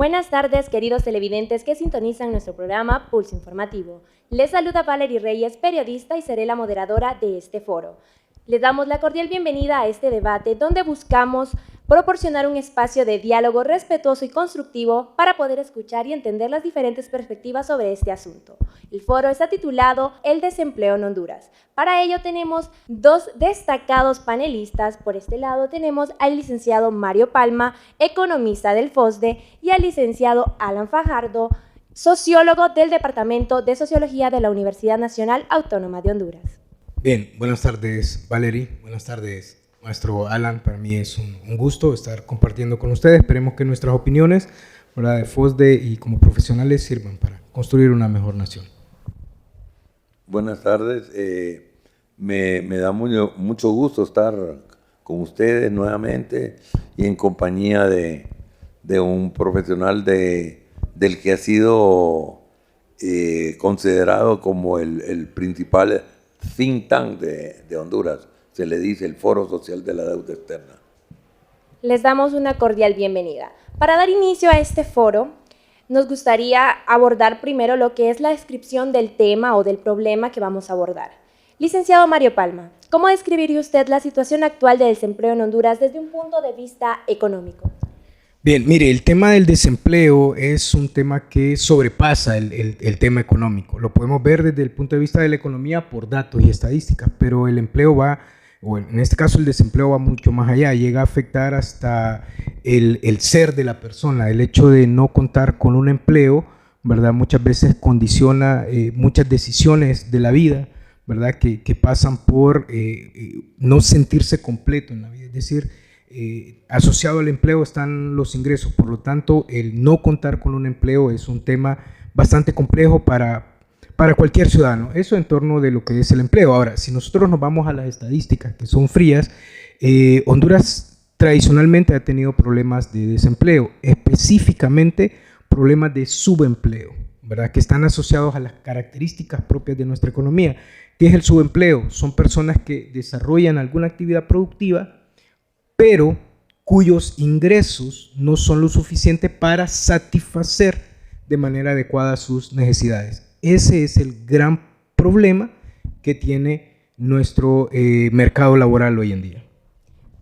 Buenas tardes, queridos televidentes que sintonizan nuestro programa Pulso Informativo. Les saluda Valery Reyes, periodista, y seré la moderadora de este foro. Les damos la cordial bienvenida a este debate donde buscamos proporcionar un espacio de diálogo respetuoso y constructivo para poder escuchar y entender las diferentes perspectivas sobre este asunto. El foro está titulado El desempleo en Honduras. Para ello tenemos dos destacados panelistas. Por este lado tenemos al licenciado Mario Palma, economista del FOSDE, y al licenciado Alan Fajardo, sociólogo del Departamento de Sociología de la Universidad Nacional Autónoma de Honduras. Bien, buenas tardes Valery, buenas tardes maestro Alan. Para mí es un gusto estar compartiendo con ustedes. Esperemos que nuestras opiniones, ¿verdad?, de FOSDE y como profesionales sirvan para construir una mejor nación. Buenas tardes, me da mucho gusto estar con ustedes nuevamente y en compañía de un profesional del que ha sido considerado como el principal think tank de Honduras. Se le dice el Foro Social de la Deuda Externa. Les damos una cordial bienvenida. Para dar inicio a este foro, nos gustaría abordar primero lo que es la descripción del tema o del problema que vamos a abordar. Licenciado Mario Palma, ¿cómo describiría usted la situación actual del desempleo en Honduras desde un punto de vista económico? Bien, mire, el tema del desempleo es un tema que sobrepasa el tema económico. Lo podemos ver desde el punto de vista de la economía por datos y estadísticas, pero el empleo va, o en este caso el desempleo va mucho más allá, llega a afectar hasta el ser de la persona. El hecho de no contar con un empleo, ¿verdad?, muchas veces condiciona muchas decisiones de la vida, ¿verdad?, que pasan por no sentirse completo en la vida. Es decir, asociado al empleo están los ingresos. Por lo tanto, el no contar con un empleo es un tema bastante complejo para cualquier ciudadano. Eso en torno de lo que es el empleo. Ahora, si nosotros nos vamos a las estadísticas, que son frías, Honduras tradicionalmente ha tenido problemas de desempleo, específicamente problemas de subempleo, ¿verdad?, que están asociados a las características propias de nuestra economía. ¿Qué es el subempleo? Son personas que desarrollan alguna actividad productiva, pero cuyos ingresos no son lo suficiente para satisfacer de manera adecuada sus necesidades. Ese es el gran problema que tiene nuestro mercado laboral hoy en día.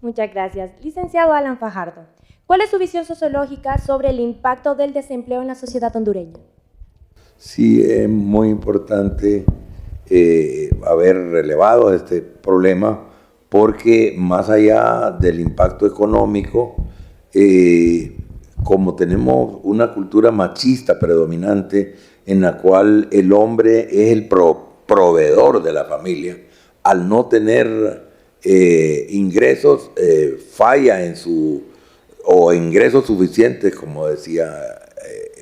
Muchas gracias. Licenciado Alan Fajardo, ¿cuál es su visión sociológica sobre el impacto del desempleo en la sociedad hondureña? Sí, es muy importante haber relevado este problema, porque más allá del impacto económico, como tenemos una cultura machista predominante en la cual el hombre es el proveedor de la familia, al no tener ingresos, falla en o ingresos suficientes, como decía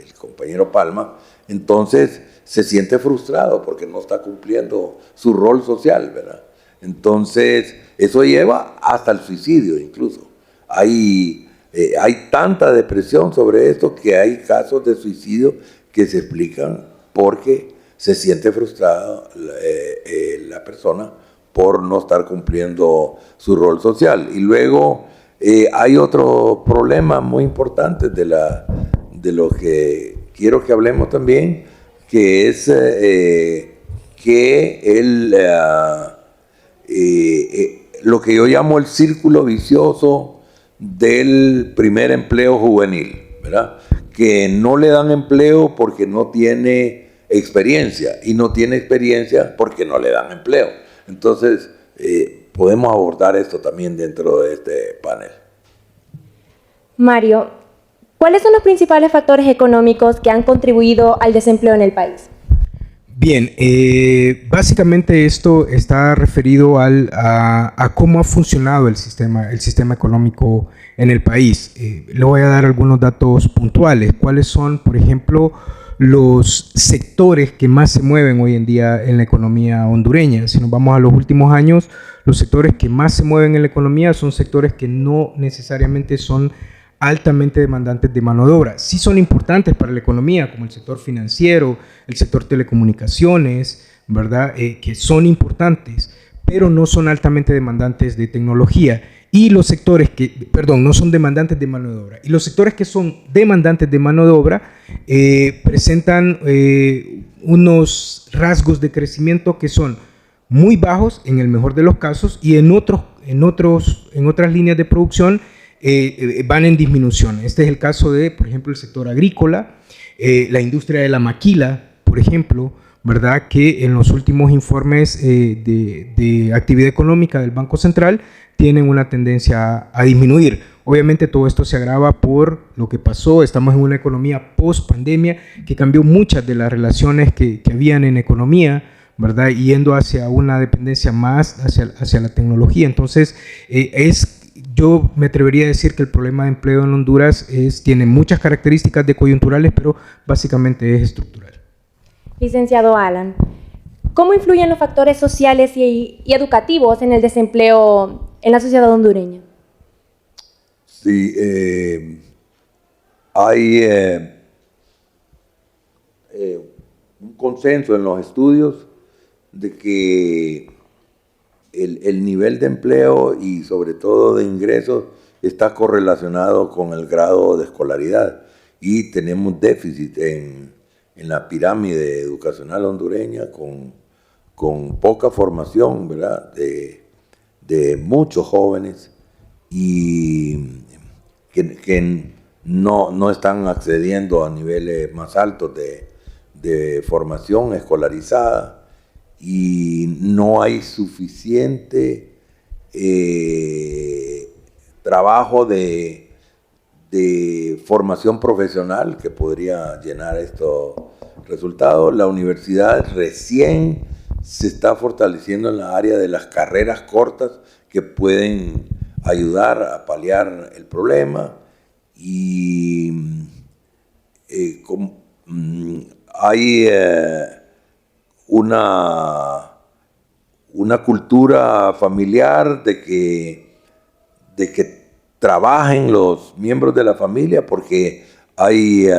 el compañero Palma, entonces se siente frustrado porque no está cumpliendo su rol social, ¿verdad? Entonces, eso lleva hasta el suicidio incluso. Hay tanta depresión sobre esto que hay casos de suicidio que se explican porque se siente frustrada la persona por no estar cumpliendo su rol social. Y luego hay otro problema muy importante de lo que quiero que hablemos también, que es lo que yo llamo el círculo vicioso del primer empleo juvenil, ¿verdad?, que no le dan empleo porque no tiene experiencia, y no tiene experiencia porque no le dan empleo. Entonces, podemos abordar esto también dentro de este panel. Mario, ¿cuáles son los principales factores económicos que han contribuido al desempleo en el país? Bien, básicamente esto está referido a cómo ha funcionado el sistema económico en el país. Le voy a dar algunos datos puntuales. ¿Cuáles son, por ejemplo, los sectores que más se mueven hoy en día en la economía hondureña? Si nos vamos a los últimos años, los sectores que más se mueven en la economía son sectores que no necesariamente son altamente demandantes de mano de obra. Sí son importantes para la economía, como el sector financiero, el sector telecomunicaciones, ¿verdad?, que son importantes, pero no son altamente demandantes de tecnología. Y los sectores que, perdón, no son demandantes de mano de obra. Y los sectores que son demandantes de mano de obra presentan unos rasgos de crecimiento que son muy bajos en el mejor de los casos y en otras líneas de producción van en disminución. Este es el caso de, por ejemplo, el sector agrícola, la industria de la maquila, por ejemplo, ¿verdad? Que en los últimos informes de actividad económica del Banco Central tienen una tendencia a disminuir. Obviamente todo esto se agrava por lo que pasó, estamos en una economía post-pandemia que cambió muchas de las relaciones que habían en economía, ¿verdad? Yendo hacia una dependencia más hacia la tecnología. Entonces, yo me atrevería a decir que el problema de empleo en Honduras tiene muchas características de coyunturales, pero básicamente es estructural. Licenciado Alan, ¿cómo influyen los factores sociales y educativos en el desempleo en la sociedad hondureña? Sí, hay un consenso en los estudios de que el nivel de empleo y sobre todo de ingresos está correlacionado con el grado de escolaridad y tenemos déficit en la pirámide educacional hondureña con poca formación, ¿verdad? de muchos jóvenes y que no están accediendo a niveles más altos de formación escolarizada y no hay suficiente trabajo de formación profesional que podría llenar estos resultados. La universidad recién se está fortaleciendo en la área de las carreras cortas que pueden ayudar a paliar el problema y hay una cultura familiar de que trabajen los miembros de la familia porque hay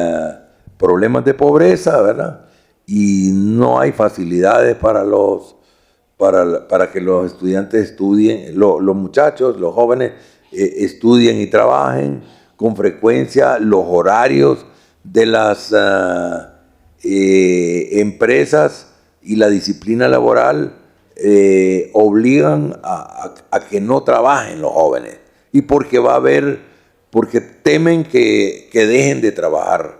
problemas de pobreza, ¿verdad? Y no hay facilidades para que los estudiantes estudien, los muchachos, los jóvenes estudien y trabajen. Con frecuencia los horarios de las empresas y la disciplina laboral obligan a que no trabajen los jóvenes. Y porque temen que dejen de trabajar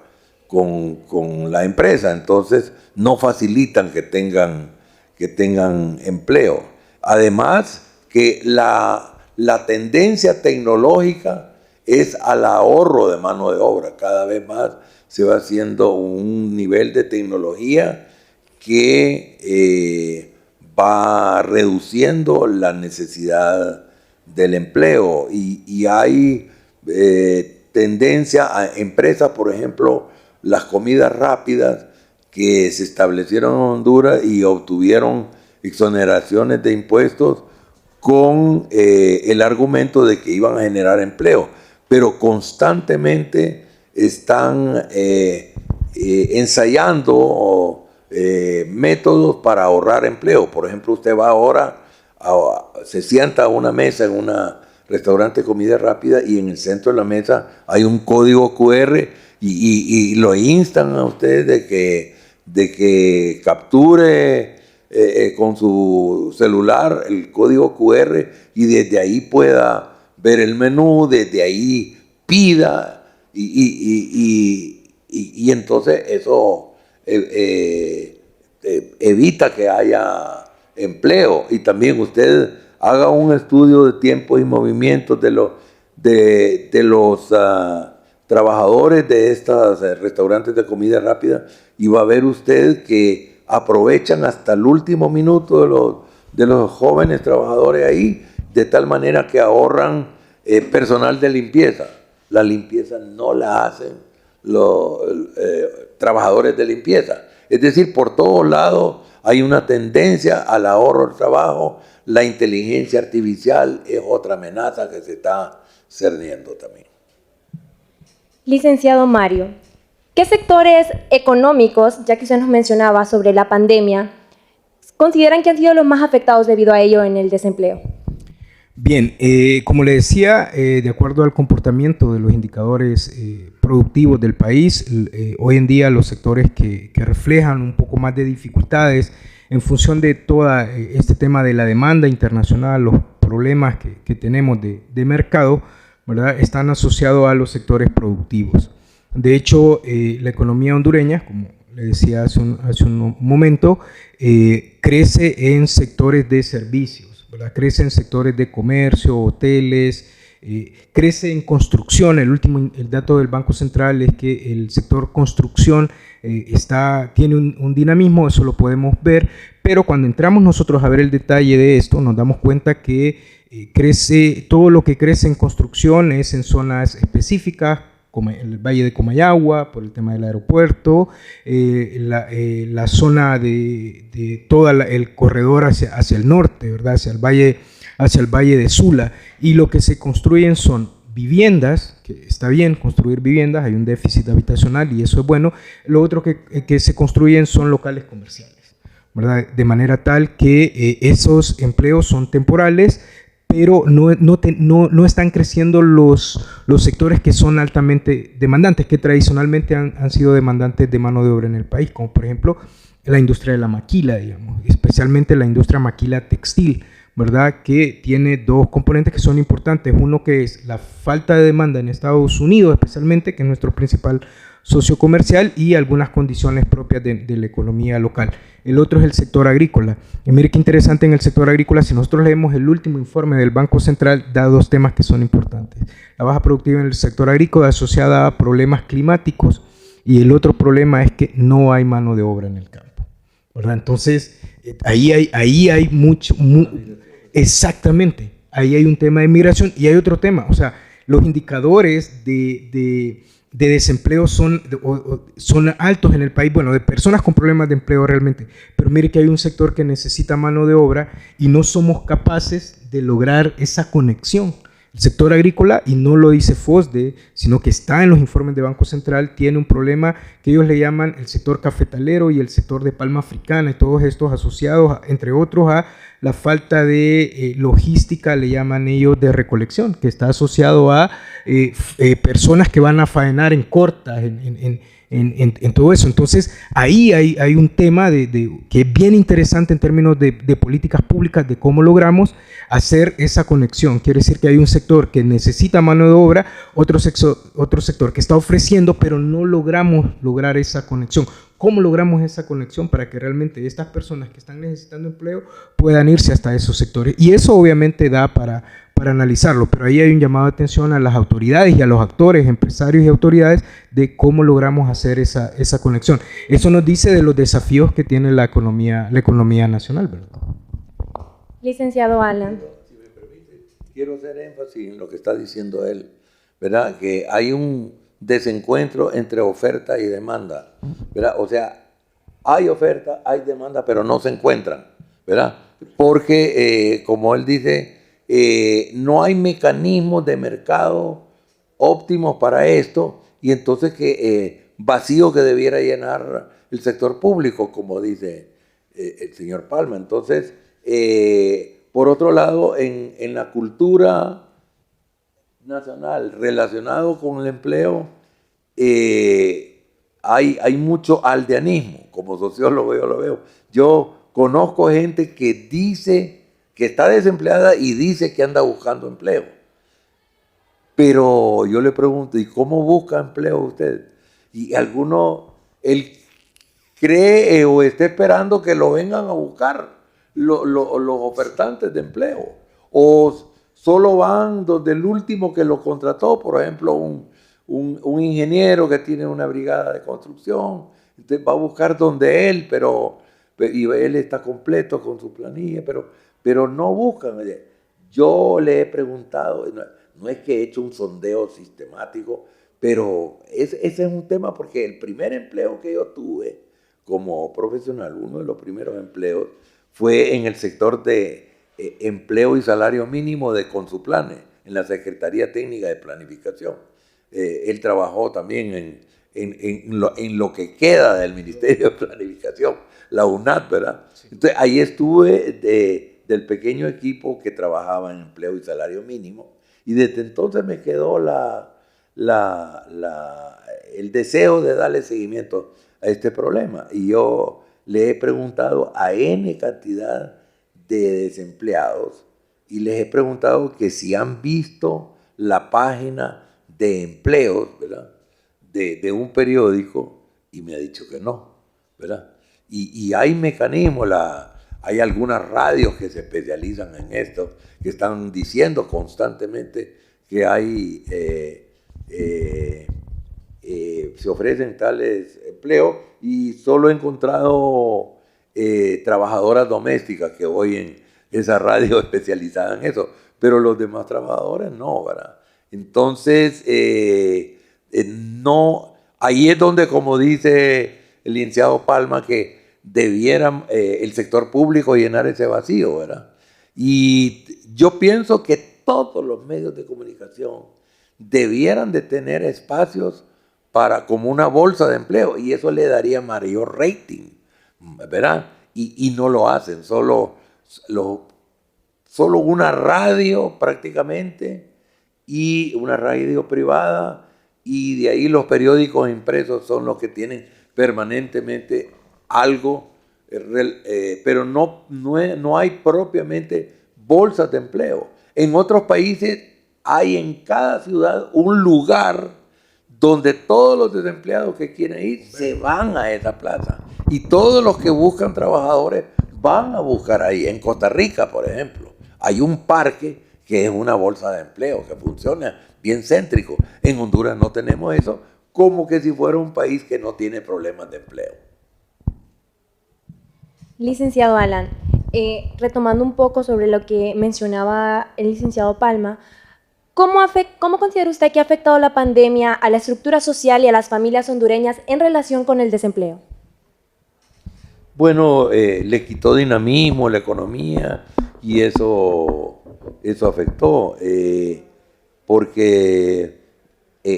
con la empresa, entonces no facilitan que tengan empleo. Además que la tendencia tecnológica es al ahorro de mano de obra. Cada vez más se va haciendo un nivel de tecnología que va reduciendo la necesidad del empleo y hay tendencia a empresas, por ejemplo, las comidas rápidas que se establecieron en Honduras y obtuvieron exoneraciones de impuestos con el argumento de que iban a generar empleo, pero constantemente están ensayando métodos para ahorrar empleo. Por ejemplo, usted va ahora, se sienta a una mesa en un restaurante de comida rápida y en el centro de la mesa hay un código QR y lo instan a usted de que capture con su celular el código QR y desde ahí pueda ver el menú, desde ahí pida y entonces eso evita que haya empleo. Y también usted haga un estudio de tiempos y movimientos de los trabajadores de estos restaurantes de comida rápida y va a ver usted que aprovechan hasta el último minuto de los jóvenes trabajadores ahí, de tal manera que ahorran personal de limpieza. La limpieza no la hacen los trabajadores de limpieza. Es decir, por todos lados hay una tendencia al ahorro del trabajo. La inteligencia artificial es otra amenaza que se está cerniendo también. Licenciado Mario, ¿qué sectores económicos, ya que usted nos mencionaba sobre la pandemia, consideran que han sido los más afectados debido a ello en el desempleo? Bien, como le decía, de acuerdo al comportamiento de los indicadores productivos del país, hoy en día los sectores que reflejan un poco más de dificultades en función de todo este tema de la demanda internacional, los problemas que tenemos de mercado, ¿verdad?, están asociados a los sectores productivos. De hecho, la economía hondureña, como le decía hace un momento, crece en sectores de servicios, ¿verdad? Crece en sectores de comercio, hoteles, crece en construcción. El dato del Banco Central es que el sector construcción tiene un dinamismo, eso lo podemos ver, pero cuando entramos nosotros a ver el detalle de esto, nos damos cuenta que todo lo que crece en construcción es en zonas específicas, como el Valle de Comayagua, por el tema del aeropuerto, la zona de todo el corredor hacia el norte, ¿verdad?, hacia el Valle de Sula, y lo que se construyen son viviendas, que está bien construir viviendas, hay un déficit habitacional y eso es bueno. Lo otro que se construyen son locales comerciales, ¿verdad?, de manera tal que esos empleos son temporales, pero no están creciendo los sectores que son altamente demandantes, que tradicionalmente han sido demandantes de mano de obra en el país, como por ejemplo la industria de la maquila, digamos, especialmente la industria maquila textil, ¿verdad?, que tiene dos componentes que son importantes. Uno que es la falta de demanda en Estados Unidos, especialmente, que es nuestro principal socio comercial, y algunas condiciones propias de la economía local. El otro es el sector agrícola. Y mire qué interesante en el sector agrícola, si nosotros leemos el último informe del Banco Central, da dos temas que son importantes. La baja productividad en el sector agrícola asociada a problemas climáticos, y el otro problema es que no hay mano de obra en el campo, ¿verdad? Entonces, ahí hay mucho. Exactamente, ahí hay un tema de migración y hay otro tema, o sea, los indicadores de desempleo son altos en el país, bueno, de personas con problemas de empleo realmente, pero mire que hay un sector que necesita mano de obra y no somos capaces de lograr esa conexión. El sector agrícola, y no lo dice FOSDE, sino que está en los informes de Banco Central, tiene un problema que ellos le llaman el sector cafetalero y el sector de palma africana, y todos estos asociados, entre otros, a la falta de logística, le llaman ellos, de recolección, que está asociado a personas que van a faenar en cortas, en todo eso. Entonces, ahí hay un tema que es bien interesante en términos de políticas públicas, de cómo logramos hacer esa conexión. Quiere decir que hay un sector que necesita mano de obra, otro sector que está ofreciendo, pero no logramos lograr esa conexión. ¿Cómo logramos esa conexión para que realmente estas personas que están necesitando empleo puedan irse hasta esos sectores? Y eso obviamente da para analizarlo, pero ahí hay un llamado de atención a las autoridades y a los actores, empresarios y autoridades, de cómo logramos hacer esa conexión. Eso nos dice de los desafíos que tiene la economía nacional, ¿verdad? Licenciado Alan. Si me permite, quiero hacer énfasis en lo que está diciendo él, ¿verdad? Que hay un desencuentro entre oferta y demanda, ¿verdad? O sea, hay oferta, hay demanda, pero no se encuentran, ¿verdad? Porque, como él dice, no hay mecanismos de mercado óptimos para esto, y entonces vacío que debiera llenar el sector público, como dice el señor Palma. Entonces, por otro lado, en la cultura nacional relacionado con el empleo, hay mucho aldeanismo. Como sociólogo yo lo veo. Yo conozco gente que dice que está desempleada y dice que anda buscando empleo. Pero yo le pregunto, ¿y cómo busca empleo usted? Y él cree o está esperando que lo vengan a buscar los ofertantes de empleo. O solo van donde el último que lo contrató, por ejemplo, un ingeniero que tiene una brigada de construcción, entonces va a buscar donde él, y él está completo con su planilla, pero no buscan. Yo le he preguntado, no es que he hecho un sondeo sistemático, pero ese es un tema, porque el primer empleo que yo tuve como profesional, uno de los primeros empleos, fue en el sector de empleo y salario mínimo de Consuplane, en la Secretaría Técnica de Planificación. Él trabajó también en lo que queda del Ministerio de Planificación, la UNAT, ¿verdad? Sí. Entonces ahí estuve del pequeño equipo que trabajaba en empleo y salario mínimo. Y desde entonces me quedó el deseo de darle seguimiento a este problema. Y yo le he preguntado a N cantidad de desempleados y les he preguntado que si han visto la página de empleos, ¿verdad?, de un periódico, y me ha dicho que no, ¿verdad? Y hay mecanismos, hay algunas radios que se especializan en esto, que están diciendo constantemente que hay, se ofrecen tales empleos, y solo he encontrado trabajadoras domésticas que oyen esa radio especializada en eso, pero los demás trabajadores no, ¿verdad? Entonces, no, ahí es donde, como dice el licenciado Palma, que debiera el sector público llenar ese vacío, ¿verdad? Y yo pienso que todos los medios de comunicación debieran de tener espacios como una bolsa de empleo, y eso le daría mayor rating, ¿verdad? Y no lo hacen, solo una radio prácticamente, y una radio privada, y de ahí los periódicos impresos son los que tienen permanentemente algo, pero no hay propiamente bolsas de empleo. En otros países hay en cada ciudad un lugar donde todos los desempleados que quieren ir se van a esa plaza, y todos los que buscan trabajadores van a buscar ahí. En Costa Rica, por ejemplo, hay un parque que es una bolsa de empleo que funciona bien céntrico. En Honduras no tenemos eso, como que si fuera un país que no tiene problemas de empleo. Licenciado Alan, retomando un poco sobre lo que mencionaba el licenciado Palma, ¿cómo considera usted que ha afectado la pandemia a la estructura social y a las familias hondureñas en relación con el desempleo? Bueno, le quitó dinamismo a la economía, y eso afectó, porque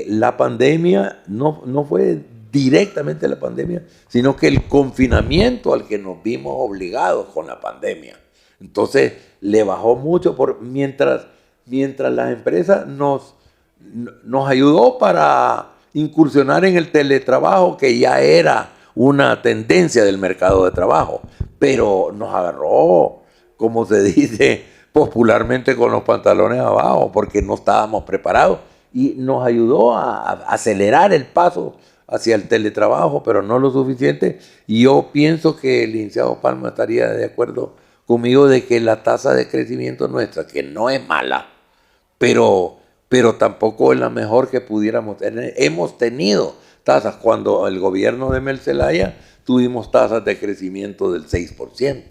la pandemia no fue directamente la pandemia, sino que el confinamiento al que nos vimos obligados con la pandemia. Entonces le bajó mucho mientras las empresas nos ayudó para incursionar en el teletrabajo, que ya era una tendencia del mercado de trabajo, pero nos agarró, como se dice popularmente, con los pantalones abajo, porque no estábamos preparados, y nos ayudó a acelerar el paso hacia el teletrabajo, pero no lo suficiente. Y yo pienso que el licenciado Palma estaría de acuerdo conmigo de que la tasa de crecimiento nuestra, que no es mala, pero tampoco es la mejor que pudiéramos tener. Hemos tenido tasas, cuando el gobierno de Mel Zelaya tuvimos tasas de crecimiento del 6%,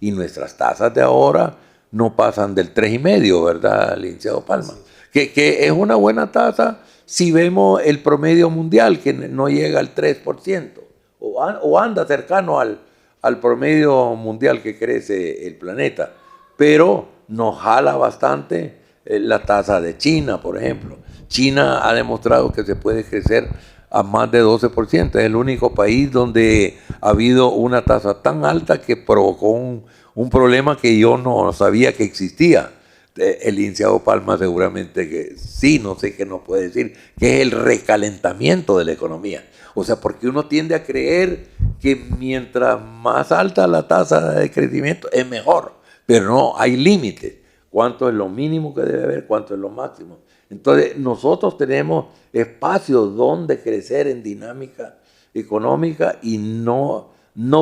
y nuestras tasas de ahora no pasan del 3,5%, ¿verdad, licenciado Palma? Que es una buena tasa si vemos el promedio mundial, que no llega al 3%, o anda cercano al promedio mundial que crece el planeta, pero nos jala bastante la tasa de China, por ejemplo. China ha demostrado que se puede crecer a más de 12%. Es el único país donde ha habido una tasa tan alta que provocó un problema que yo no sabía que existía. El licenciado Palma seguramente que sí, no sé qué nos puede decir, que es el recalentamiento de la economía. O sea, porque uno tiende a creer que mientras más alta la tasa de crecimiento es mejor, pero no, hay límites. ¿Cuánto es lo mínimo que debe haber? ¿Cuánto es lo máximo? Entonces, nosotros tenemos espacios donde crecer en dinámica económica, y no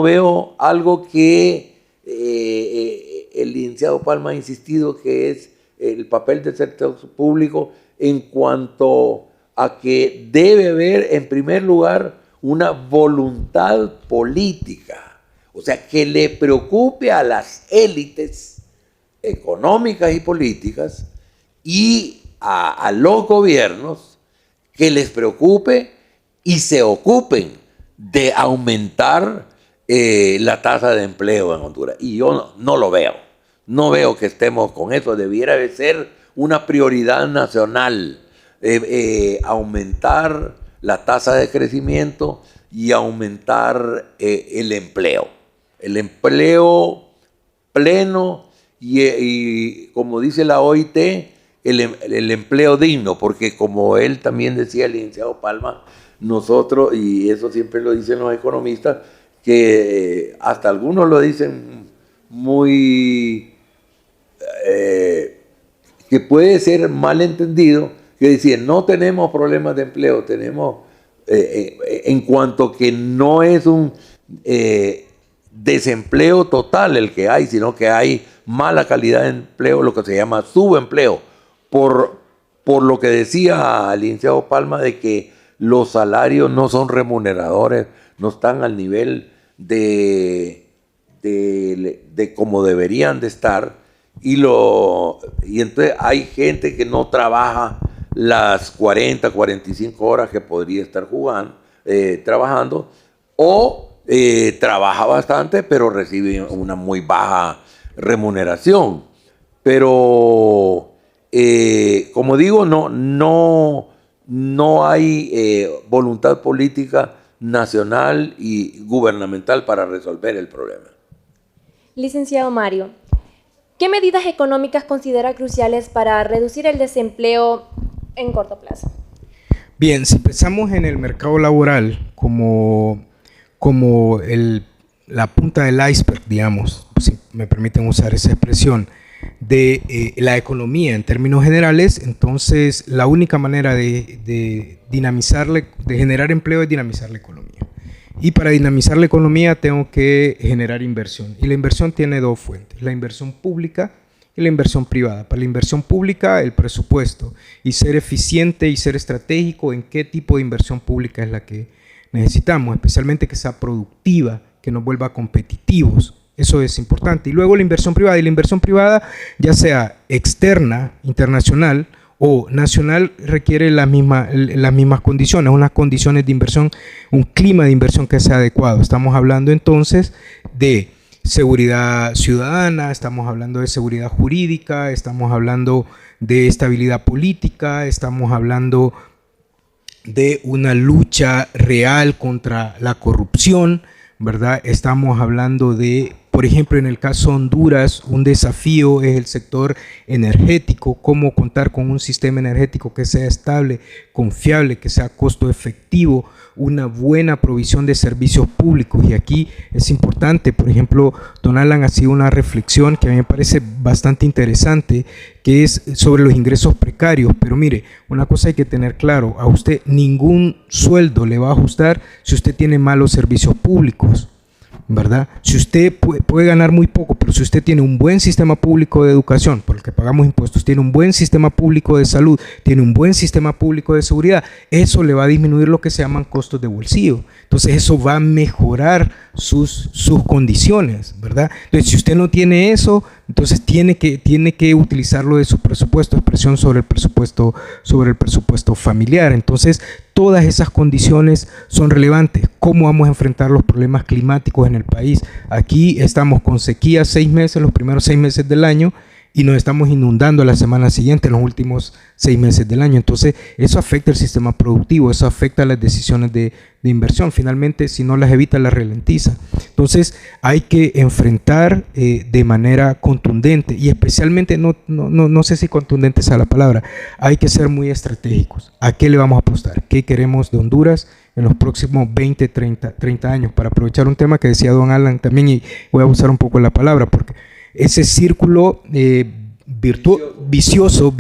veo algo que el licenciado Palma ha insistido, que es el papel del sector público en cuanto a que debe haber, en primer lugar, una voluntad política. O sea, que le preocupe a las élites económicas y políticas, y a los gobiernos, que les preocupe y se ocupen de aumentar la tasa de empleo en Honduras. Y yo no lo veo. No veo que estemos con eso. Debiera de ser una prioridad nacional, aumentar la tasa de crecimiento y aumentar el empleo. El empleo pleno y como dice la OIT, el empleo digno, porque como él también decía, el licenciado Palma, nosotros, y eso siempre lo dicen los economistas, que hasta algunos lo dicen muy, que puede ser mal entendido, que decían, no tenemos problemas de empleo, tenemos, en cuanto que no es un desempleo total el que hay, sino que hay mala calidad de empleo, lo que se llama subempleo, por lo que decía el licenciado Palma de que los salarios no son remuneradores, no están al nivel de como deberían de estar, y entonces hay gente que no trabaja las 40, 45 horas que podría estar trabajando, o trabaja bastante pero recibe una muy baja remuneración. Pero como digo, no hay voluntad política nacional y gubernamental para resolver el problema. Licenciado Mario, ¿qué medidas económicas considera cruciales para reducir el desempleo en corto plazo? Bien, si pensamos en el mercado laboral como la punta del iceberg, digamos, si me permiten usar esa expresión, de la economía en términos generales, entonces la única manera de generar empleo es dinamizar la economía. Y para dinamizar la economía tengo que generar inversión. Y la inversión tiene dos fuentes, la inversión pública y la inversión privada. Para la inversión pública, el presupuesto, y ser eficiente y ser estratégico en qué tipo de inversión pública es la que necesitamos, especialmente que sea productiva, que nos vuelva competitivos. Eso es importante. Y luego la inversión privada. Y la inversión privada, ya sea externa, internacional o nacional, requiere las mismas condiciones, unas condiciones de inversión, un clima de inversión que sea adecuado. Estamos hablando entonces de seguridad ciudadana, estamos hablando de seguridad jurídica, estamos hablando de estabilidad política, estamos hablando de una lucha real contra la corrupción, ¿verdad? Estamos hablando de, por ejemplo, en el caso de Honduras, un desafío es el sector energético, cómo contar con un sistema energético que sea estable, confiable, que sea costo efectivo, una buena provisión de servicios públicos. Y aquí es importante, por ejemplo, don Alan ha sido una reflexión que a mí me parece bastante interesante, que es sobre los ingresos precarios. Pero mire, una cosa hay que tener claro, a usted ningún sueldo le va a ajustar si usted tiene malos servicios públicos, ¿verdad? Si usted puede ganar muy poco, pero si usted tiene un buen sistema público de educación, por el que pagamos impuestos, tiene un buen sistema público de salud, tiene un buen sistema público de seguridad, eso le va a disminuir lo que se llaman costos de bolsillo. Entonces eso va a mejorar sus condiciones, ¿verdad? Entonces si usted no tiene eso, entonces tiene que utilizarlo de su presupuesto, presión sobre el presupuesto familiar. Entonces todas esas condiciones son relevantes. ¿Cómo vamos a enfrentar los problemas climáticos en el país? Aquí estamos con sequía 6 meses, los primeros 6 meses del año, y nos estamos inundando la semana siguiente, en los últimos 6 meses del año. Entonces, eso afecta el sistema productivo, eso afecta las decisiones de inversión. Finalmente, si no las evita, las ralentiza. Entonces, hay que enfrentar de manera contundente, y especialmente, no sé si contundente sea la palabra, hay que ser muy estratégicos. ¿A qué le vamos a apostar? ¿Qué queremos de Honduras en los próximos 20, 30 años? Para aprovechar un tema que decía don Alan también, y voy a usar un poco la palabra, porque ese círculo vicioso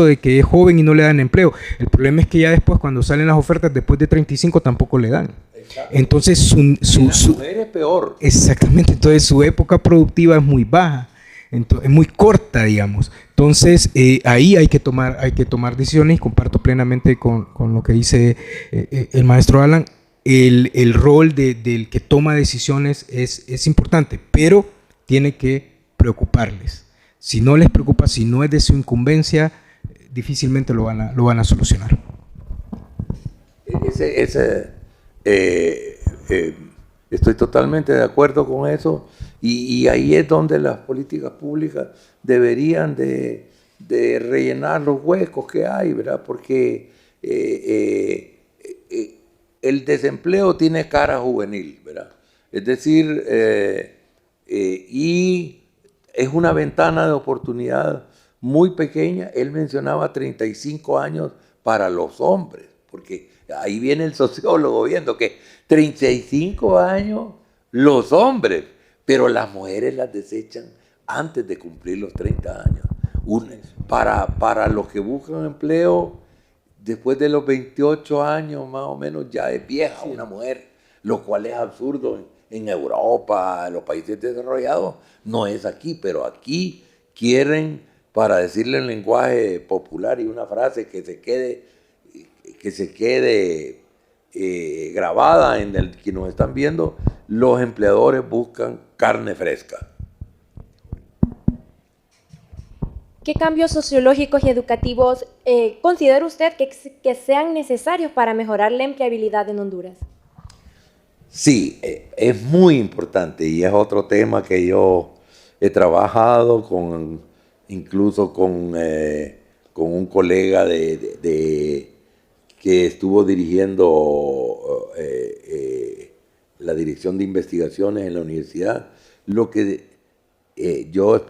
de que es joven y no le dan empleo. El problema es que ya después, cuando salen las ofertas después de 35, tampoco le dan. Exacto. Entonces su mujer es peor. Exactamente, entonces su época productiva es muy baja, es muy corta, digamos. Entonces ahí hay que tomar decisiones, y comparto plenamente con lo que dice el maestro Alan. El rol del que toma decisiones es importante, pero tiene que preocuparles. Si no les preocupa, si no es de su incumbencia, difícilmente lo van a solucionar. Estoy totalmente de acuerdo con eso, y ahí es donde las políticas públicas deberían de rellenar los huecos que hay, ¿verdad? Porque el desempleo tiene cara juvenil, ¿verdad? Es decir, y es una ventana de oportunidad muy pequeña. Él mencionaba 35 años para los hombres, porque ahí viene el sociólogo viendo que 35 años los hombres, pero las mujeres las desechan antes de cumplir los 30 años. Para los que buscan empleo, después de los 28 años más o menos ya es vieja una mujer, lo cual es absurdo en Europa, en los países desarrollados, no es aquí, pero aquí quieren, para decirle en lenguaje popular y una frase que se quede grabada en el que nos están viendo, los empleadores buscan carne fresca. ¿Qué cambios sociológicos y educativos considera usted que sean necesarios para mejorar la empleabilidad en Honduras? Sí, es muy importante y es otro tema que yo he trabajado incluso con un colega que estuvo dirigiendo la dirección de investigaciones en la universidad. Yo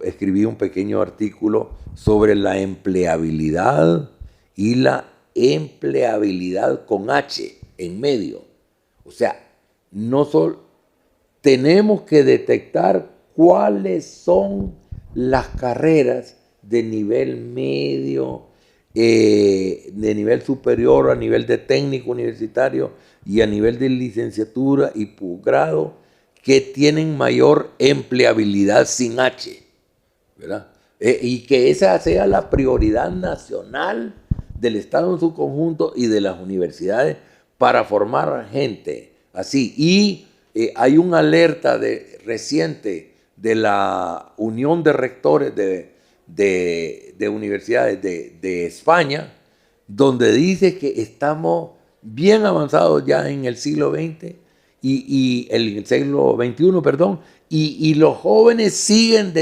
escribí un pequeño artículo sobre la empleabilidad y la empleabilidad con H en medio. O sea, no solo tenemos que detectar cuáles son las carreras de nivel medio, de nivel superior, a nivel de técnico universitario y a nivel de licenciatura y posgrado que tienen mayor empleabilidad sin H, ¿verdad? Y que esa sea la prioridad nacional del Estado en su conjunto y de las universidades para formar gente así. Y hay una alerta reciente de la Unión de Rectores de Universidades de España, donde dice que estamos bien avanzados ya en el siglo XX y el siglo XXI, perdón, y los jóvenes siguen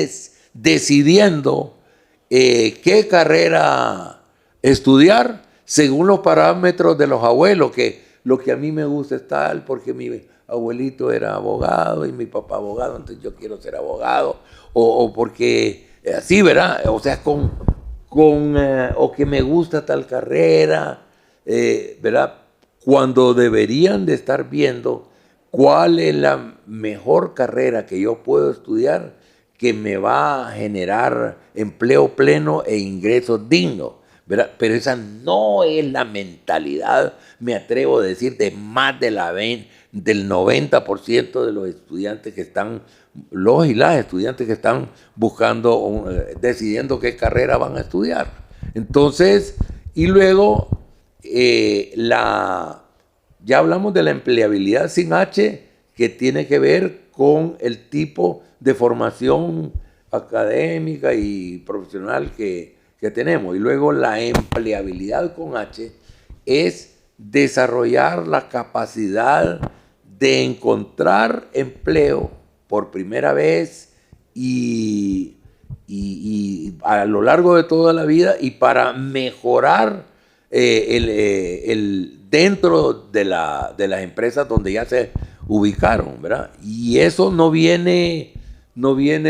decidiendo qué carrera estudiar según los parámetros de los abuelos, que lo que a mí me gusta es tal, porque mi abuelito era abogado y mi papá abogado, entonces yo quiero ser abogado, o porque así, ¿verdad? O sea, o que me gusta tal carrera, ¿verdad? Cuando deberían de estar viendo cuál es la mejor carrera que yo puedo estudiar que me va a generar empleo pleno e ingresos dignos, ¿verdad? Pero esa no es la mentalidad, me atrevo a decir, de más del 90% de los estudiantes que están, los y las estudiantes que están buscando, decidiendo qué carrera van a estudiar. Entonces, y luego, ya hablamos de la empleabilidad sin H, que tiene que ver con el tipo de formación académica y profesional que tenemos. Y luego la empleabilidad con H es desarrollar la capacidad de encontrar empleo por primera vez y a lo largo de toda la vida, y para mejorar dentro de las empresas donde ya se ubicaron, ¿verdad? Y eso no viene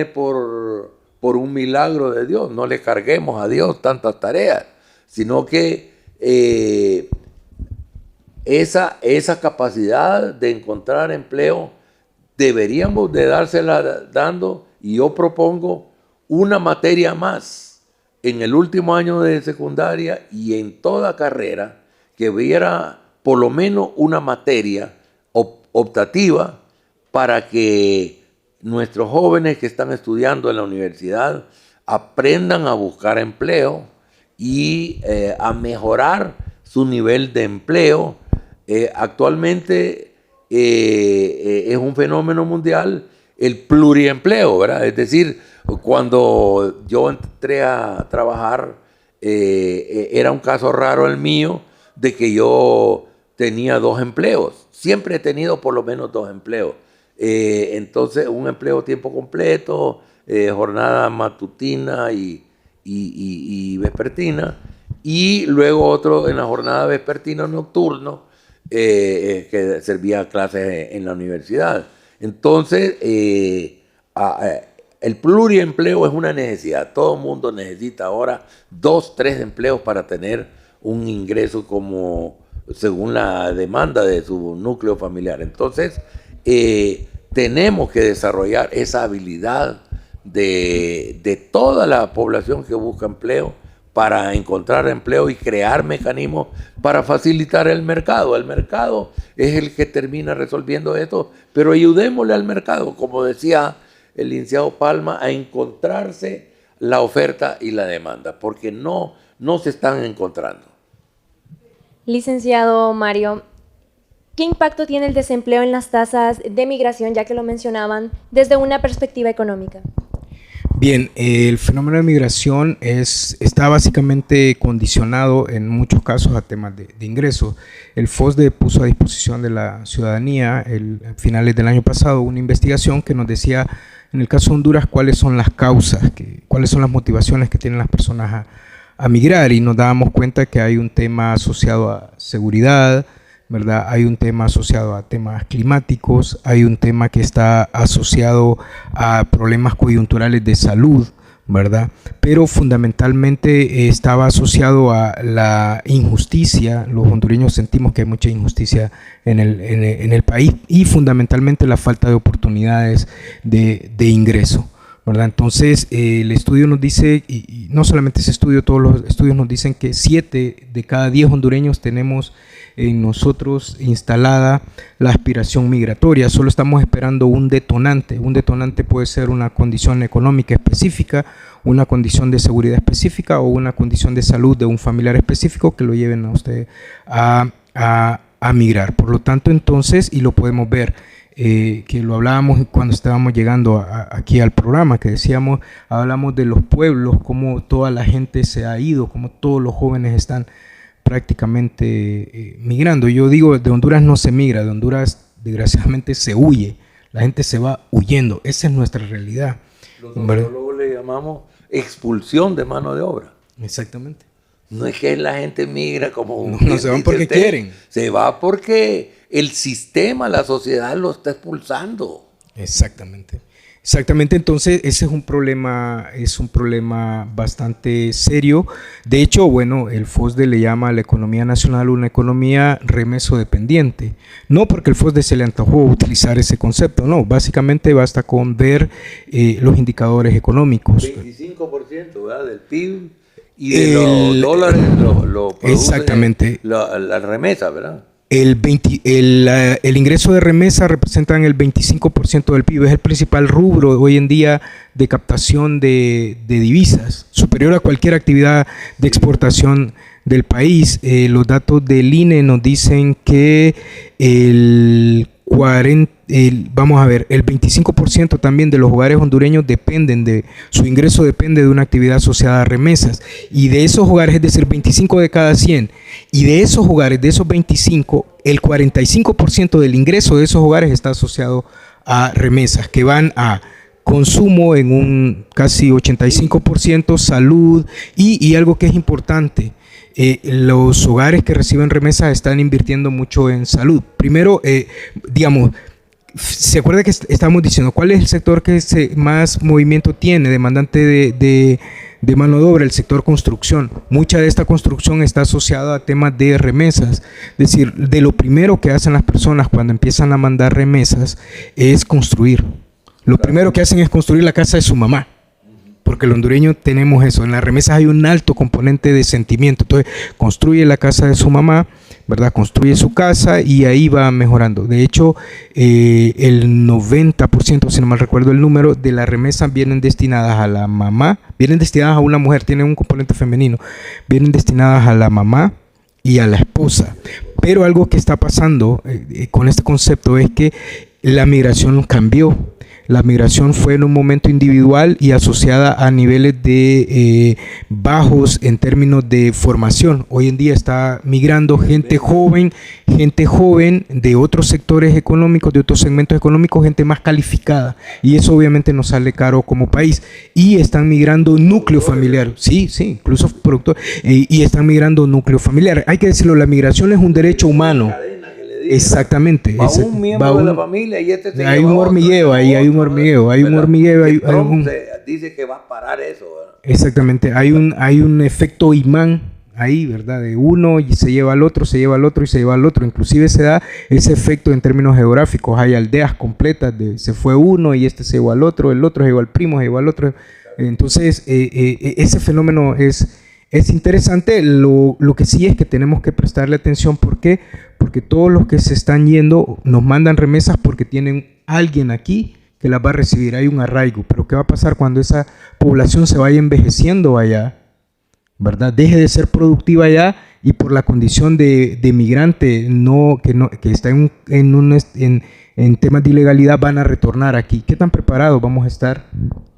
por un milagro de Dios, no le carguemos a Dios tantas tareas, sino que esa capacidad de encontrar empleo deberíamos de dársela dando, y yo propongo una materia más en el último año de secundaria y en toda carrera, que hubiera por lo menos una materia optativa para que nuestros jóvenes que están estudiando en la universidad aprendan a buscar empleo y a mejorar su nivel de empleo. Actualmente es un fenómeno mundial el pluriempleo, ¿verdad? Es decir, cuando yo entré a trabajar, era un caso raro el mío de que yo tenía 2 empleos. Siempre he tenido por lo menos 2 empleos. Entonces, un empleo a tiempo completo, jornada matutina y vespertina, y luego otro en la jornada vespertina nocturno, que servía clases en la universidad. Entonces, el pluriempleo es una necesidad. Todo el mundo necesita ahora 2, 3 empleos para tener un ingreso como según la demanda de su núcleo familiar. Entonces, tenemos que desarrollar esa habilidad de toda la población que busca empleo para encontrar empleo y crear mecanismos para facilitar el mercado. El mercado es el que termina resolviendo esto, pero ayudémosle al mercado, como decía el licenciado Palma, a encontrarse la oferta y la demanda, porque no se están encontrando. Licenciado Mario, ¿qué impacto tiene el desempleo en las tasas de migración, ya que lo mencionaban, desde una perspectiva económica? Bien, el fenómeno de migración está básicamente condicionado en muchos casos a temas de ingresos. El FOSDE puso a disposición de la ciudadanía a finales del año pasado una investigación que nos decía, en el caso de Honduras, cuáles son las causas, cuáles son las motivaciones que tienen las personas a migrar, y nos dábamos cuenta que hay un tema asociado a seguridad, ¿verdad? Hay un tema asociado a temas climáticos, hay un tema que está asociado a problemas coyunturales de salud, ¿verdad? Pero fundamentalmente estaba asociado a la injusticia. Los hondureños sentimos que hay mucha injusticia en el país, y fundamentalmente la falta de oportunidades de ingreso, ¿verdad? Entonces el estudio nos dice, y no solamente ese estudio, todos los estudios nos dicen que 7 de cada 10 hondureños tenemos en nosotros instalada la aspiración migratoria. Solo estamos esperando un detonante. Un detonante puede ser una condición económica específica, una condición de seguridad específica o una condición de salud de un familiar específico que lo lleven a usted a migrar. Por lo tanto, entonces, y lo podemos ver, que lo hablábamos cuando estábamos llegando aquí al programa, que hablamos de los pueblos, cómo toda la gente se ha ido, cómo todos los jóvenes están prácticamente migrando. Yo digo, de Honduras no se migra, de Honduras desgraciadamente se huye, la gente se va huyendo, esa es nuestra realidad. Los sociólogos le llamamos expulsión de mano de obra. Exactamente. No es que la gente migra como... No se van porque quieren. Se va porque el sistema, la sociedad lo está expulsando. Exactamente. Exactamente, entonces ese es un problema bastante serio. De hecho, bueno, el FOSDE le llama a la economía nacional una economía remeso dependiente. No porque el FOSDE se le antojó utilizar ese concepto, no, básicamente basta con ver los indicadores económicos. 25%, ¿verdad?, del PIB y de los dólares lo exactamente. La remesa, ¿verdad? El ingreso de remesa representan el 25% del PIB, es el principal rubro hoy en día de captación de divisas, superior a cualquier actividad de exportación del país. Los datos del INE nos dicen que el 25% también de los hogares hondureños su ingreso depende de una actividad asociada a remesas, y de esos hogares, es decir, 25 de cada 100, y de esos hogares, de esos 25, el 45% del ingreso de esos hogares está asociado a remesas, que van a consumo en un casi 85%, salud, y algo que es importante, los hogares que reciben remesas están invirtiendo mucho en salud. Primero, ¿se acuerda que estamos diciendo cuál es el sector que más movimiento tiene, demandante de mano de obra? El sector construcción. Mucha de esta construcción está asociada a temas de remesas. Es decir, de lo primero que hacen las personas cuando empiezan a mandar remesas es construir. Lo primero que hacen es construir la casa de su mamá. Porque el hondureño tenemos eso, en las remesas hay un alto componente de sentimiento. Entonces construye la casa de su mamá, ¿verdad? Construye su casa y ahí va mejorando. De hecho, el 90%, si no mal recuerdo el número, de las remesas vienen destinadas a la mamá, vienen destinadas a una mujer, tienen un componente femenino, vienen destinadas a la mamá y a la esposa. Pero algo que está pasando con este concepto es que la migración cambió. La migración fue en un momento individual y asociada a niveles de bajos en términos de formación. Hoy en día está migrando gente joven de otros sectores económicos, de otros segmentos económicos, gente más calificada. Y eso obviamente nos sale caro como país. Y están migrando núcleo familiar. Sí, incluso productores. Y están migrando núcleo familiar. Hay que decirlo, la migración es un derecho humano. Exactamente. Va un miembro de la familia y este se hay un hormigueo, hay un hormigueo. Trump dice que va a parar eso, ¿verdad? Exactamente, hay un efecto imán ahí, ¿verdad? De uno y se lleva al otro, se lleva al otro y se lleva al otro. Inclusive se da ese efecto en términos geográficos. Hay aldeas completas de se fue uno y este se llevó al otro, el otro se llevó al primo, se llevó al otro. Entonces, ese fenómeno es interesante. Lo que sí es que tenemos que prestarle atención. ¿Por qué? Porque todos los que se están yendo nos mandan remesas porque tienen alguien aquí que las va a recibir. Hay un arraigo. Pero ¿qué va a pasar cuando esa población se vaya envejeciendo allá? ¿Verdad? Deje de ser productiva allá y por la condición de migrante que está en temas de ilegalidad van a retornar aquí. ¿Qué tan preparados vamos a estar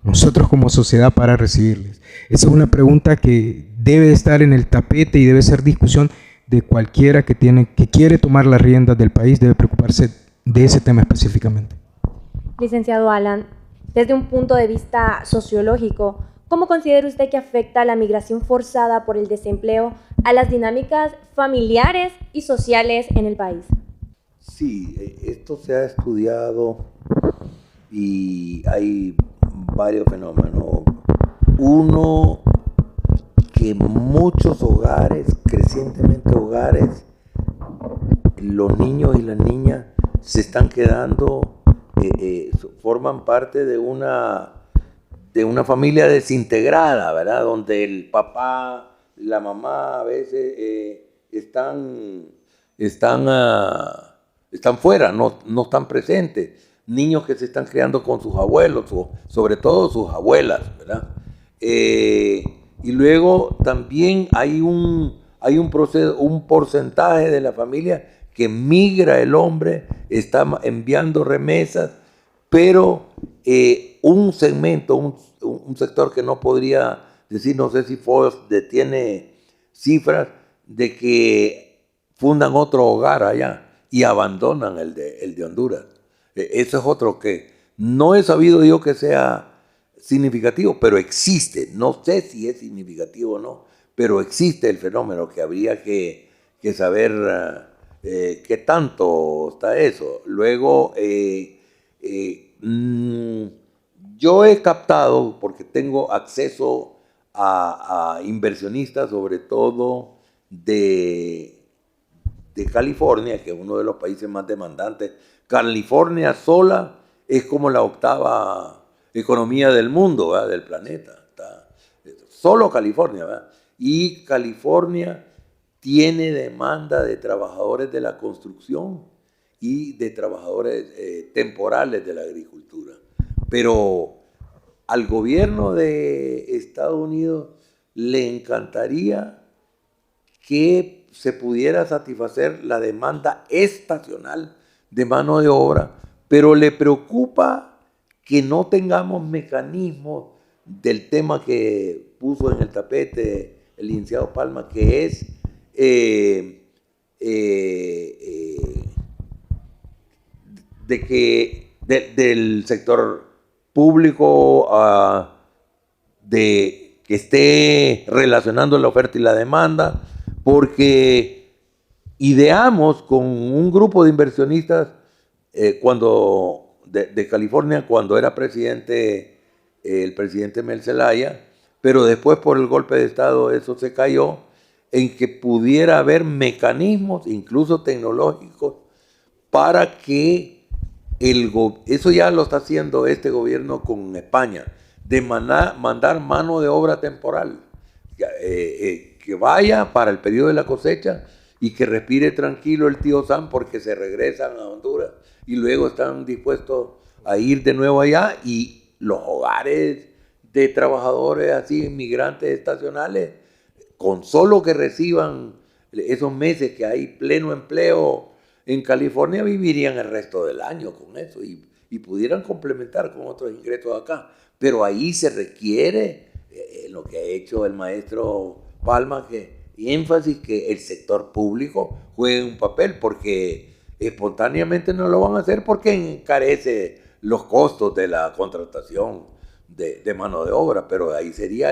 nosotros como sociedad para recibirles? Esa es una pregunta que debe estar en el tapete y debe ser discusión de cualquiera que quiere tomar las riendas del país, debe preocuparse de ese tema específicamente. Licenciado Alan, desde un punto de vista sociológico, ¿cómo considera usted que afecta la migración forzada por el desempleo a las dinámicas familiares y sociales en el país? Sí, esto se ha estudiado y hay varios fenómenos. Uno, que muchos hogares, crecientemente hogares, los niños y las niñas se están quedando, forman parte de una familia desintegrada, ¿verdad? Donde el papá, la mamá a veces están fuera, no están presentes. Niños que se están criando con sus abuelos, sobre todo sus abuelas, ¿verdad? Y luego también hay un porcentaje de la familia que migra el hombre, está enviando remesas, pero un segmento, un sector que no podría decir, no sé si Forbes tiene cifras de que fundan otro hogar allá y abandonan el de Honduras. Ese es otro que no he sabido yo que sea significativo, pero existe. No sé si es significativo o no, pero existe el fenómeno que habría que saber qué tanto está eso. Luego, yo he captado, porque tengo acceso a inversionistas, sobre todo de California, que es uno de los países más demandantes. California sola es como la 8ª economía del mundo, ¿verdad? Del planeta. Solo California, ¿verdad? Y California tiene demanda de trabajadores de la construcción y de trabajadores temporales de la agricultura. Pero al gobierno de Estados Unidos le encantaría que se pudiera satisfacer la demanda estacional de mano de obra, pero le preocupa que no tengamos mecanismos del tema que puso en el tapete el licenciado Palma, que es del sector público que esté relacionando la oferta y la demanda, porque ideamos con un grupo de inversionistas de California cuando era presidente el presidente Mel Zelaya, pero después por el golpe de Estado eso se cayó, en que pudiera haber mecanismos, incluso tecnológicos, para que eso ya lo está haciendo este gobierno con España, de mandar mano de obra temporal, que vaya para el periodo de la cosecha y que respire tranquilo el tío Sam porque se regresan a Honduras y luego están dispuestos a ir de nuevo allá, y los hogares de trabajadores así, inmigrantes estacionales, con solo que reciban esos meses que hay pleno empleo en California, vivirían el resto del año con eso y pudieran complementar con otros ingresos acá. Pero ahí se requiere lo que ha hecho el maestro Palma, énfasis que el sector público juegue un papel, porque espontáneamente no lo van a hacer porque encarece los costos de la contratación de mano de obra, pero ahí sería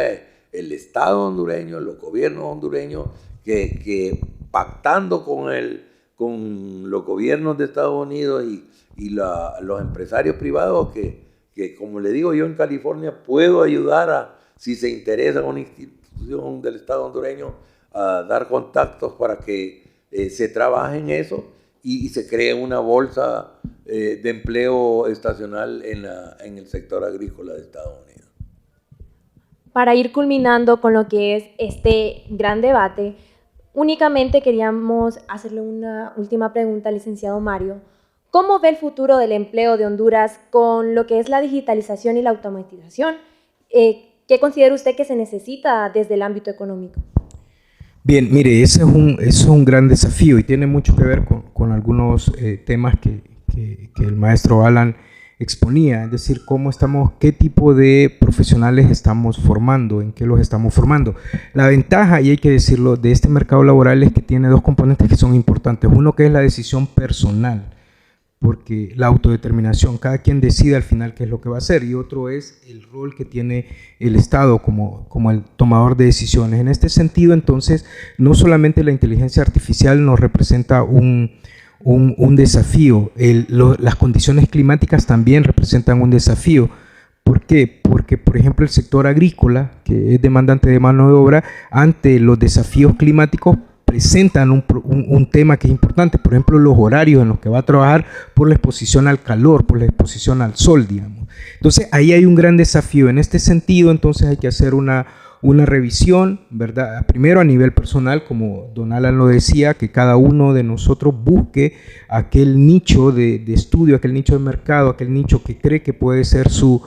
el Estado hondureño, los gobiernos hondureños que pactando con con los gobiernos de Estados Unidos y los empresarios privados que, como le digo yo en California, puedo ayudar si se interesa una institución del Estado hondureño, a dar contactos para que se trabaje en eso y se cree una bolsa de empleo estacional en el sector agrícola de Estados Unidos. Para ir culminando con lo que es este gran debate, únicamente queríamos hacerle una última pregunta al licenciado Mario. ¿Cómo ve el futuro del empleo de Honduras con lo que es la digitalización y la automatización? ¿Qué considera usted que se necesita desde el ámbito económico? Bien, mire, ese es un gran desafío y tiene mucho que ver con algunos temas que el maestro Alan exponía, es decir, qué tipo de profesionales estamos formando, en qué los estamos formando. La ventaja, y hay que decirlo, de este mercado laboral es que tiene dos componentes que son importantes. Uno que es la decisión personal, porque la autodeterminación, cada quien decide al final qué es lo que va a hacer, y otro es el rol que tiene el Estado como el tomador de decisiones. En este sentido, entonces, no solamente la inteligencia artificial nos representa un desafío, las condiciones climáticas también representan un desafío. ¿Por qué? Porque, por ejemplo, el sector agrícola, que es demandante de mano de obra, ante los desafíos climáticos, presentan un tema que es importante, por ejemplo, los horarios en los que va a trabajar por la exposición al calor, por la exposición al sol, digamos. Entonces, ahí hay un gran desafío. En este sentido, entonces, hay que hacer una revisión, ¿verdad? Primero a nivel personal, como don Alan lo decía, que cada uno de nosotros busque aquel nicho de estudio, aquel nicho de mercado, aquel nicho que cree que puede ser su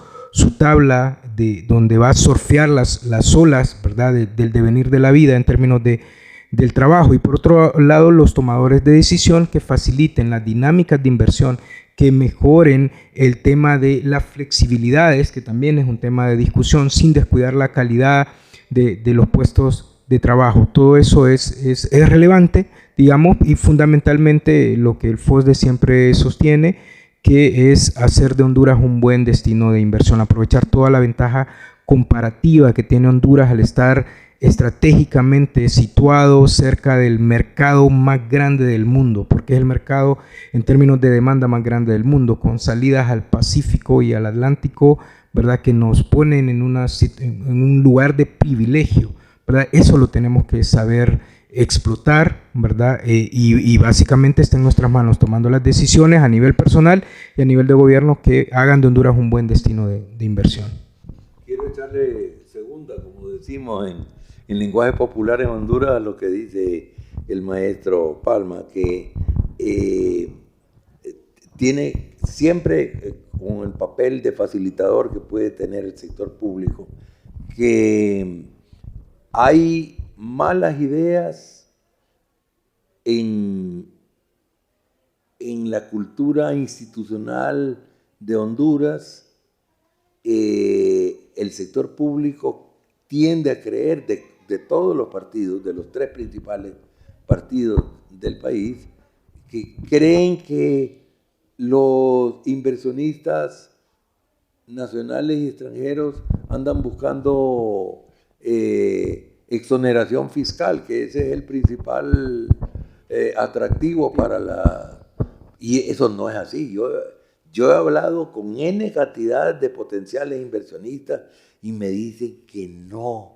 tabla de donde va a surfear las olas, ¿verdad? Del devenir de la vida en términos del trabajo. Y por otro lado, los tomadores de decisión que faciliten las dinámicas de inversión, que mejoren el tema de las flexibilidades, que también es un tema de discusión, sin descuidar la calidad de los puestos de trabajo. Todo eso es relevante, digamos, y fundamentalmente lo que el FOSDE siempre sostiene, que es hacer de Honduras un buen destino de inversión, aprovechar toda la ventaja comparativa que tiene Honduras al estar estratégicamente situado cerca del mercado más grande del mundo, porque es el mercado en términos de demanda más grande del mundo, con salidas al Pacífico y al Atlántico, ¿verdad? Que nos ponen en un lugar de privilegio, ¿verdad? Eso lo tenemos que saber explotar, ¿verdad? Y básicamente está en nuestras manos, tomando las decisiones a nivel personal y a nivel de gobierno que hagan de Honduras un buen destino de inversión. Quiero echarle segunda, como decimos en lenguaje popular en Honduras, a lo que dice el maestro Palma, que tiene siempre con el papel de facilitador que puede tener el sector público, que hay malas ideas en la cultura institucional de Honduras. El sector público tiende a creer, de todos los partidos, de los tres principales partidos del país, que creen que los inversionistas nacionales y extranjeros andan buscando exoneración fiscal, que ese es el principal atractivo para la... Y eso no es así. Yo he hablado con N cantidad de potenciales inversionistas y me dicen que no.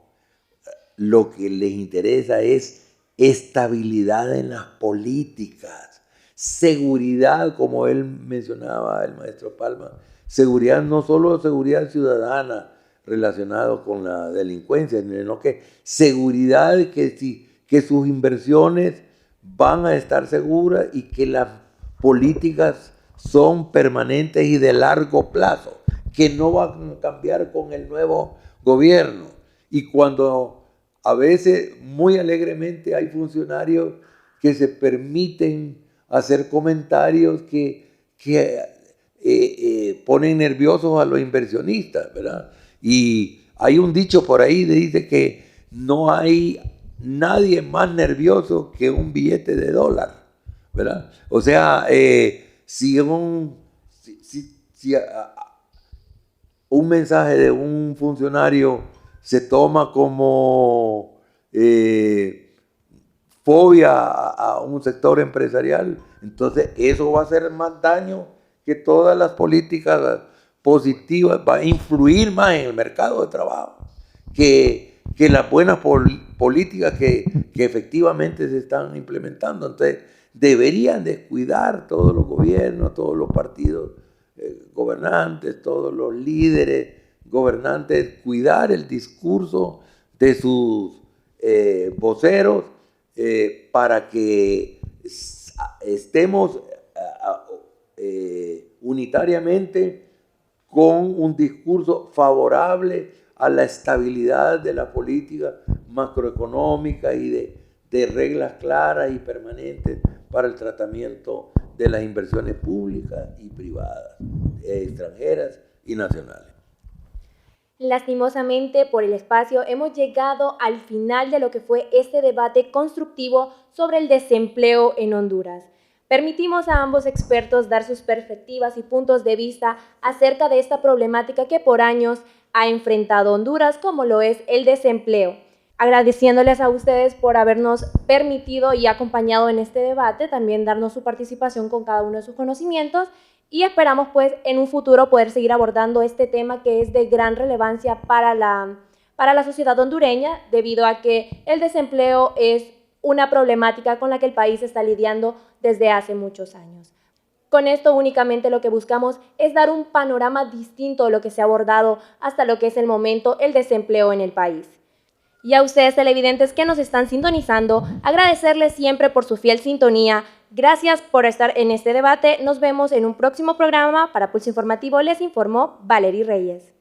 Lo que les interesa es estabilidad en las políticas, seguridad, como él mencionaba, el maestro Palma, seguridad, no solo seguridad ciudadana relacionada con la delincuencia, sino que seguridad que sus inversiones van a estar seguras y que las políticas son permanentes y de largo plazo, que no van a cambiar con el nuevo gobierno. Y cuando a veces muy alegremente hay funcionarios que se permiten hacer comentarios que ponen nerviosos a los inversionistas, ¿verdad? Y hay un dicho por ahí que dice que no hay nadie más nervioso que un billete de dólar, ¿verdad? O sea, si un mensaje de un funcionario se toma como fobia a un sector empresarial. Entonces eso va a hacer más daño que todas las políticas positivas, va a influir más en el mercado de trabajo que las buenas políticas que efectivamente se están implementando. Entonces deberían descuidar todos los gobiernos, todos los partidos gobernantes, todos los líderes gobernantes, cuidar el discurso de sus voceros para que estemos unitariamente con un discurso favorable a la estabilidad de la política macroeconómica y de reglas claras y permanentes para el tratamiento de las inversiones públicas y privadas, extranjeras y nacionales. Lastimosamente, por el espacio, hemos llegado al final de lo que fue este debate constructivo sobre el desempleo en Honduras. Permitimos a ambos expertos dar sus perspectivas y puntos de vista acerca de esta problemática que por años ha enfrentado Honduras, como lo es el desempleo. Agradeciéndoles a ustedes por habernos permitido y acompañado en este debate, también darnos su participación con cada uno de sus conocimientos, y esperamos pues en un futuro poder seguir abordando este tema que es de gran relevancia para la sociedad hondureña, debido a que el desempleo es una problemática con la que el país está lidiando desde hace muchos años. Con esto únicamente lo que buscamos es dar un panorama distinto de lo que se ha abordado hasta lo que es el momento el desempleo en el país. Y a ustedes televidentes que nos están sintonizando, agradecerles siempre por su fiel sintonía. Gracias por estar en este debate. Nos vemos en un próximo programa. Para Pulso Informativo les informó Valery Reyes.